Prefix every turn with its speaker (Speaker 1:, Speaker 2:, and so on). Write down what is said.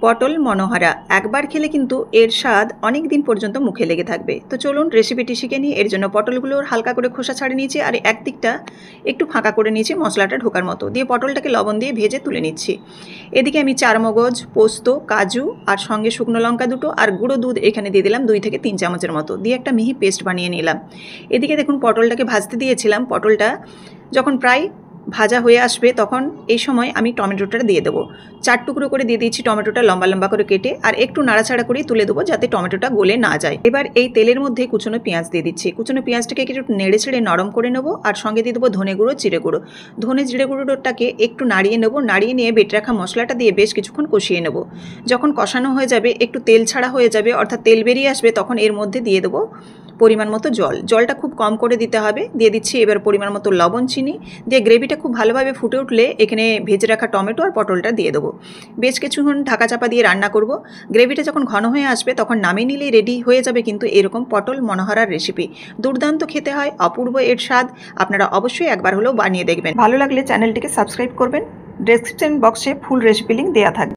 Speaker 1: পটল মনোহারা একবার খেলে কিন্তু এর স্বাদ অনেক দিন পর্যন্ত মুখে লেগে থাকবে। তো চলুন রেসিপিটি শিখে নিই। এর জন্য পটলগুলোর হালকা করে খোসা ছাড়িয়ে নিয়েছি আর একদিকটা একটু ফাঁকা করে নিয়েছি মশলাটা ঢোকার মতো, দিয়ে পটলটাকে লবণ দিয়ে ভেজে তুলে নিচ্ছি। এদিকে আমি চারমগজ, পোস্ত, কাজু আর সঙ্গে শুকনো লঙ্কা দুটো আর গুঁড়ো দুধ এখানে দিয়ে দিলাম 2 থেকে 3 চামচের মতো, দিয়ে একটা মিহি পেস্ট বানিয়ে নিলাম। এদিকে দেখুন পটলটাকে ভাজতে দিয়েছিলাম, পটলটা যখন প্রায় ভাজা হয়ে আসবে তখন এই সময় আমি টমেটোটা দিয়ে দেবো। 4 টুকরো করে দিয়ে দিচ্ছি টমেটোটা লম্বা লম্বা করে কেটে, আর একটু নাড়াচাড়া করেই তুলে দেবো যাতে টমেটোটা গলে না যায়। এবার এই তেলের মধ্যে কুচনো পেঁয়াজ দিয়ে দিচ্ছি। কুচনো পেঁয়াজটাকে একটু নেড়ে ছেড়ে নরম করে নেবো, আর সঙ্গে দিয়ে দেবো ধনে গুঁড়ো, জিরে গুঁড়ো। ধনে জিরে গুঁড়োটাকে একটু নাড়িয়ে নেবো, নাড়িয়ে নিয়ে বেটে রাখা মশলাটা দিয়ে বেশ কিছুক্ষণ কষিয়ে নেবো। যখন কষানো হয়ে যাবে, একটু তেল ছাড়া হয়ে যাবে অর্থাৎ তেল বেরিয়ে আসবে, তখন এর মধ্যে দিয়ে দেবো পরিমাণ মতো জল। জলটা খুব কম করে দিতে হবে। দিয়ে দিচ্ছি এবার পরিমাণ মতো লবণ, চিনি দিয়ে গ্রেভিটা খুব ভালোভাবে ফুটে উঠলে এখানে ভেজে রাখা টমেটো আর পটলটা দিয়ে দেবো। বেশ কিছুক্ষণ ঢাকা চাপা দিয়ে রান্না করব। গ্রেভিটা যখন ঘন হয়ে আসবে তখন নামিয়ে নিলেই রেডি হয়ে যাবে কিন্তু এরকম পটল মনোহরার রেসিপি। দুর্দান্ত খেতে হয়, অপূর্ব এর স্বাদ। আপনারা অবশ্যই একবার হলেও বানিয়ে দেখবেন। ভালো লাগলে চ্যানেলটিকে সাবস্ক্রাইব করবেন। ডেসক্রিপশন বক্সে ফুল রেসিপি লিঙ্ক দেওয়া থাকবে।